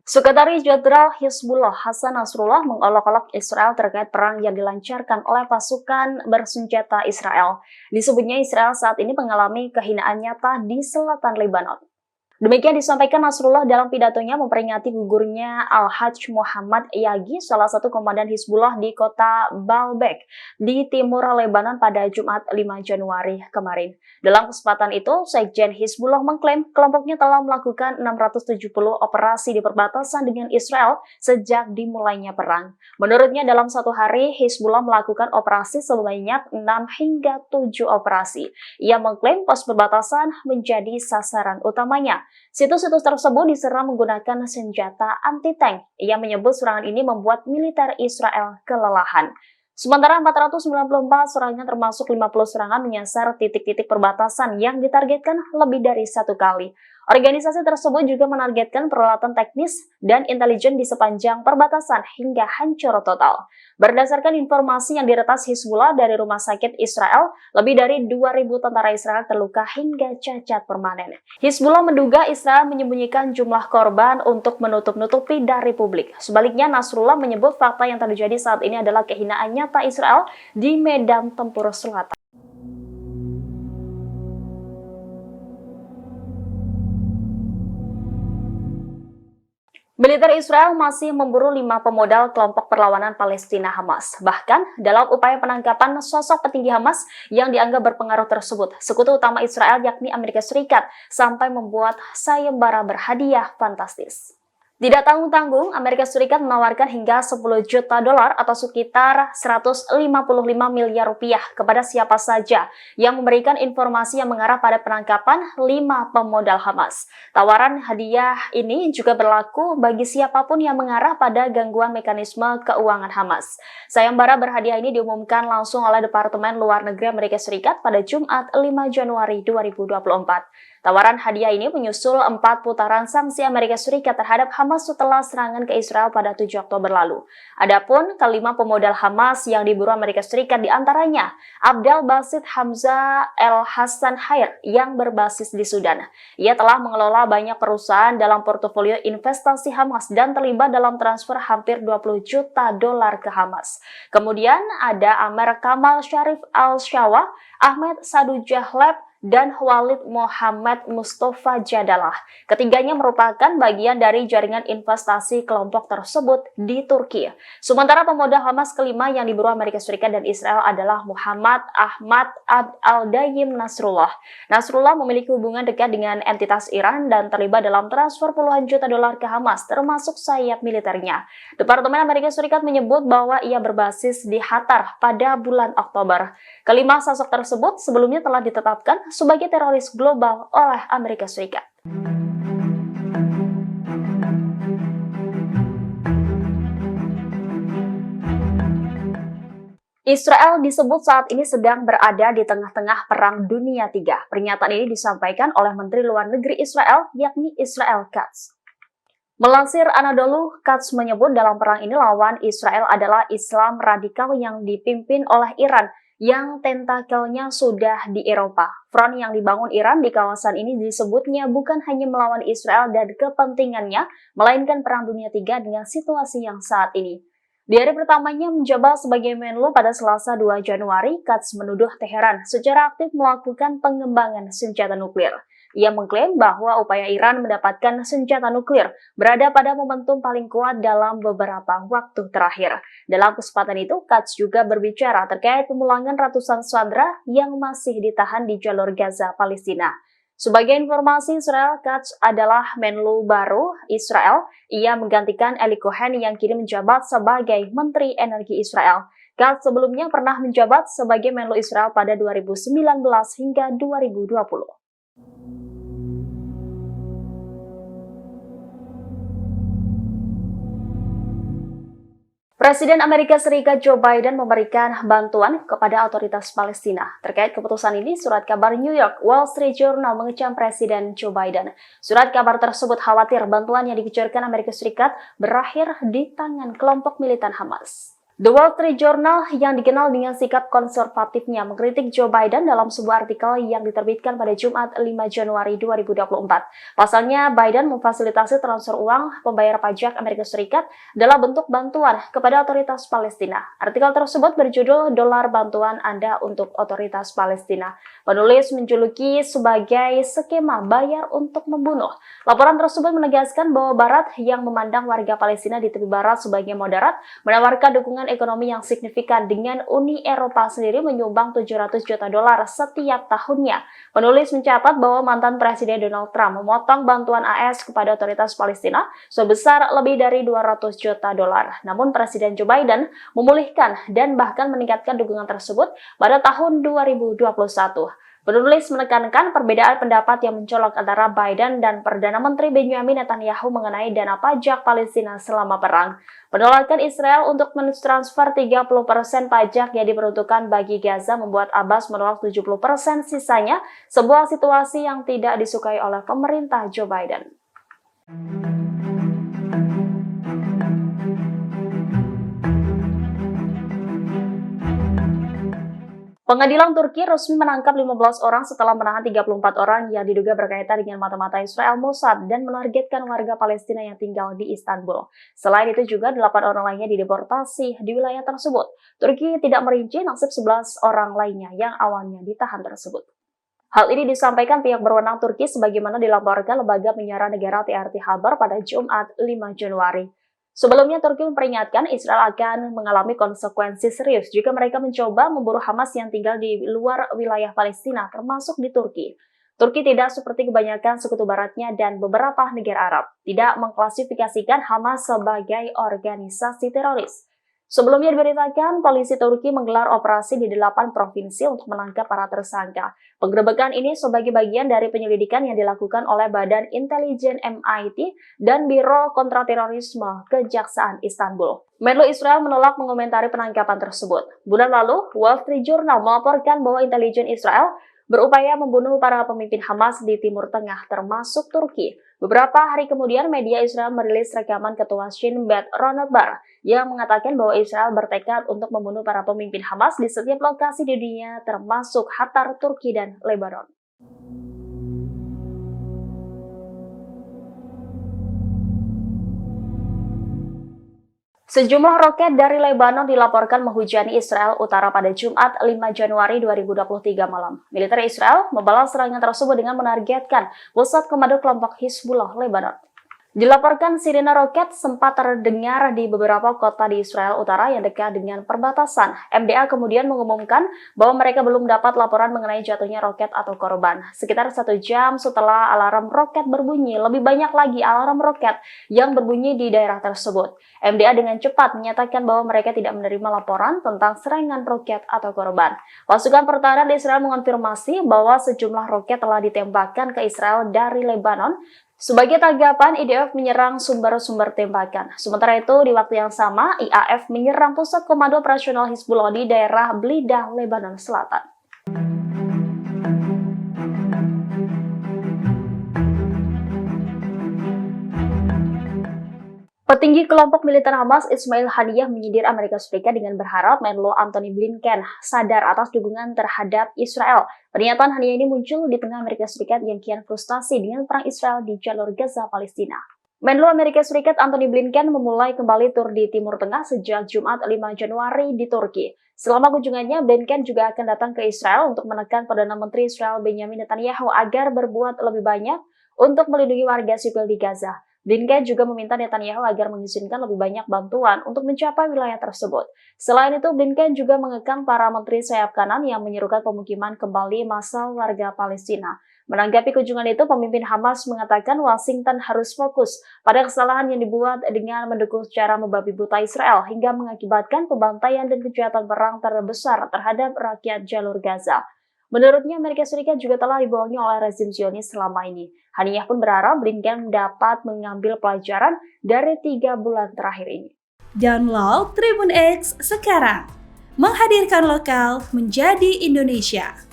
Sekretaris Jenderal Hizbullah Hasan Nasrullah mengolok-olok Israel terkait perang yang dilancarkan oleh pasukan bersenjata Israel. Disebutnya Israel saat ini mengalami kehinaan nyata di selatan Lebanon. Demikian disampaikan Nasrullah dalam pidatonya memperingati gugurnya Al-Hajj Muhammad Yagi, salah satu komandan Hizbullah di kota Baalbek di timur Lebanon pada Jumat 5 Januari kemarin. Dalam kesempatan itu, Sekjen Hizbullah mengklaim kelompoknya telah melakukan 670 operasi di perbatasan dengan Israel sejak dimulainya perang. Menurutnya dalam satu hari, Hizbullah melakukan operasi sebanyak 6 hingga 7 operasi. Ia mengklaim pos perbatasan menjadi sasaran utamanya. Situs-situs tersebut diserang menggunakan senjata anti-tank. Ia menyebut serangan ini membuat militer Israel kelelahan. Sementara 494 serangan termasuk 50 serangan menyasar titik-titik perbatasan yang ditargetkan lebih dari satu kali. Organisasi tersebut juga menargetkan peralatan teknis dan intelijen di sepanjang perbatasan hingga hancur total. Berdasarkan informasi yang diretas Hizbullah dari rumah sakit Israel, lebih dari 2.000 tentara Israel terluka hingga cacat permanen. Hizbullah menduga Israel menyembunyikan jumlah korban untuk menutup-nutupi dari publik. Sebaliknya, Nasrullah menyebut fakta yang terjadi saat ini adalah kehinaan nyata Israel di medan tempur selatan. Militer Israel masih memburu 5 pemodal kelompok perlawanan Palestina Hamas. Bahkan, dalam upaya penangkapan sosok petinggi Hamas yang dianggap berpengaruh tersebut, sekutu utama Israel yakni Amerika Serikat sampai membuat sayembara berhadiah fantastis. Tidak tanggung-tanggung, Amerika Serikat menawarkan hingga 10 juta dolar atau sekitar 155 miliar rupiah kepada siapa saja yang memberikan informasi yang mengarah pada penangkapan 5 pemodal Hamas. Tawaran hadiah ini juga berlaku bagi siapapun yang mengarah pada gangguan mekanisme keuangan Hamas. Sayembara berhadiah ini diumumkan langsung oleh Departemen Luar Negeri Amerika Serikat pada Jumat 5 Januari 2024. Tawaran hadiah ini menyusul 4 putaran sanksi Amerika Serikat terhadap Hamas setelah serangan ke Israel pada 7 Oktober lalu. Adapun kelima pemodal Hamas yang diburu Amerika Serikat diantaranya Abdel Basit Hamzah El Hassan Hair yang berbasis di Sudan. Ia telah mengelola banyak perusahaan dalam portofolio investasi Hamas dan terlibat dalam transfer hampir 20 juta dolar ke Hamas. Kemudian ada Amer Kamal Sharif Al-Shawa, Ahmed Sadu Jahleb, dan Walid Muhammad Mustafa Jadalah. Ketiganya merupakan bagian dari jaringan investasi kelompok tersebut di Turki. Sementara pemodal Hamas kelima yang diburu Amerika Serikat dan Israel adalah Muhammad Ahmad Abd al-Daim Nasrullah. Nasrullah memiliki hubungan dekat dengan entitas Iran dan terlibat dalam transfer puluhan juta dolar ke Hamas, termasuk sayap militernya. Departemen Amerika Serikat menyebut bahwa ia berbasis di Qatar pada bulan Oktober. Kelima sosok tersebut sebelumnya telah ditetapkan sebagai teroris global oleh Amerika Serikat. Israel disebut saat ini sedang berada di tengah-tengah Perang Dunia III. Pernyataan ini disampaikan oleh Menteri Luar Negeri Israel, yakni Israel Katz. Melansir Anadolu, Katz menyebut dalam perang ini lawan Israel adalah Islam radikal yang dipimpin oleh Iran, yang tentakelnya sudah di Eropa. Front yang dibangun Iran di kawasan ini disebutnya bukan hanya melawan Israel dan kepentingannya, melainkan Perang Dunia III dengan situasi yang saat ini. Di hari pertamanya menjabat sebagai Menlu pada Selasa 2 Januari, Katz menuduh Teheran secara aktif melakukan pengembangan senjata nuklir. Ia mengklaim bahwa upaya Iran mendapatkan senjata nuklir berada pada momentum paling kuat dalam beberapa waktu terakhir. Dalam kesempatan itu, Katz juga berbicara terkait pemulangan ratusan sandera yang masih ditahan di jalur Gaza, Palestina. Sebagai informasi, Israel Katz adalah Menlu baru Israel. Ia menggantikan Eli Cohen yang kini menjabat sebagai Menteri Energi Israel. Katz sebelumnya pernah menjabat sebagai Menlu Israel pada 2019 hingga 2020. Presiden Amerika Serikat Joe Biden memberikan bantuan kepada otoritas Palestina. Terkait keputusan ini, surat kabar New York Wall Street Journal mengecam Presiden Joe Biden. Surat kabar tersebut khawatir bantuan yang dikucurkan Amerika Serikat berakhir di tangan kelompok militan Hamas. The Wall Street Journal yang dikenal dengan sikap konservatifnya mengkritik Joe Biden dalam sebuah artikel yang diterbitkan pada Jumat 5 Januari 2024. Pasalnya, Biden memfasilitasi transfer uang pembayar pajak Amerika Serikat dalam bentuk bantuan kepada otoritas Palestina. Artikel tersebut berjudul "Dolar Bantuan Anda untuk Otoritas Palestina". Penulis menjuluki sebagai skema bayar untuk membunuh. Laporan tersebut menegaskan bahwa Barat yang memandang warga Palestina di tepi barat sebagai moderat menawarkan dukungan ekonomi yang signifikan dengan Uni Eropa sendiri menyumbang 700 juta dolar setiap tahunnya. Penulis mencatat bahwa mantan Presiden Donald Trump memotong bantuan AS kepada otoritas Palestina sebesar lebih dari 200 juta dolar. Namun Presiden Joe Biden memulihkan dan bahkan meningkatkan dukungan tersebut pada tahun 2021. Penulis menekankan perbedaan pendapat yang mencolok antara Biden dan Perdana Menteri Benjamin Netanyahu mengenai dana pajak Palestina selama perang. Penolakan Israel untuk mentransfer 30% pajak yang diperuntukkan bagi Gaza membuat Abbas menolak 70% sisanya, sebuah situasi yang tidak disukai oleh pemerintah Joe Biden. Pengadilan Turki resmi menangkap 15 orang setelah menahan 34 orang yang diduga berkaitan dengan mata-mata Israel Mossad dan menargetkan warga Palestina yang tinggal di Istanbul. Selain itu juga 8 orang lainnya dideportasi di wilayah tersebut. Turki tidak merinci nasib 11 orang lainnya yang awalnya ditahan tersebut. Hal ini disampaikan pihak berwenang Turki sebagaimana dilaporkan lembaga penyiaran negara TRT Haber pada Jumat 5 Januari. Sebelumnya, Turki memperingatkan Israel akan mengalami konsekuensi serius jika mereka mencoba memburu Hamas yang tinggal di luar wilayah Palestina, termasuk di Turki. Turki tidak seperti kebanyakan sekutu baratnya dan beberapa negara Arab, tidak mengklasifikasikan Hamas sebagai organisasi teroris. Sebelumnya diberitakan, polisi Turki menggelar operasi di 8 provinsi untuk menangkap para tersangka. Penggerebekan ini sebagai bagian dari penyelidikan yang dilakukan oleh Badan Intelijen MIT dan Biro Kontraterorisme Kejaksaan Istanbul. Menlu Israel menolak mengomentari penangkapan tersebut. Bulan lalu, Wall Street Journal melaporkan bahwa intelijen Israel berupaya membunuh para pemimpin Hamas di Timur Tengah, termasuk Turki. Beberapa hari kemudian, media Israel merilis rekaman ketua Shin Bet Ronald Bar yang mengatakan bahwa Israel bertekad untuk membunuh para pemimpin Hamas di setiap lokasi di dunia, termasuk Qatar, Turki, dan Lebanon. Sejumlah roket dari Lebanon dilaporkan menghujani Israel Utara pada Jumat 5 Januari 2023 malam. Militer Israel membalas serangan tersebut dengan menargetkan pusat komando kelompok Hizbullah Lebanon. Dilaporkan sirine roket sempat terdengar di beberapa kota di Israel Utara yang dekat dengan perbatasan. MDA kemudian mengumumkan bahwa mereka belum dapat laporan mengenai jatuhnya roket atau korban. Sekitar 1 jam setelah alarm roket berbunyi, lebih banyak lagi alarm roket yang berbunyi di daerah tersebut. MDA dengan cepat menyatakan bahwa mereka tidak menerima laporan tentang serangan roket atau korban. Pasukan pertahanan Israel mengonfirmasi bahwa sejumlah roket telah ditembakkan ke Israel dari Lebanon. Sebagai tanggapan, IDF menyerang sumber-sumber tembakan. Sementara itu, di waktu yang sama, IAF menyerang pusat komando operasional Hizbullah di daerah Blidah, Lebanon Selatan. Petinggi kelompok militer Hamas Ismail Haniyah menyindir Amerika Serikat dengan berharap Menlo Antony Blinken sadar atas dukungan terhadap Israel. Pernyataan Haniyah ini muncul di tengah Amerika Serikat yang kian frustasi dengan perang Israel di jalur Gaza, Palestina. Menlo Amerika Serikat Antony Blinken memulai kembali tur di Timur Tengah sejak Jumat 5 Januari di Turki. Selama kunjungannya, Blinken juga akan datang ke Israel untuk menekan Perdana Menteri Israel Benjamin Netanyahu agar berbuat lebih banyak untuk melindungi warga sipil di Gaza. Blinken juga meminta Netanyahu agar mengizinkan lebih banyak bantuan untuk mencapai wilayah tersebut. Selain itu, Blinken juga mengekang para menteri sayap kanan yang menyerukan pemukiman kembali massal warga Palestina. Menanggapi kunjungan itu, pemimpin Hamas mengatakan Washington harus fokus pada kesalahan yang dibuat dengan mendukung secara membabi buta Israel hingga mengakibatkan pembantaian dan kejahatan perang terbesar terhadap rakyat jalur Gaza. Menurutnya, Amerika Serikat juga telah dibohongi oleh rezim Zionis selama ini. Haniyah pun berharap Blinken dapat mengambil pelajaran dari 3 bulan terakhir ini. Download Tribun X sekarang, menghadirkan lokal menjadi Indonesia.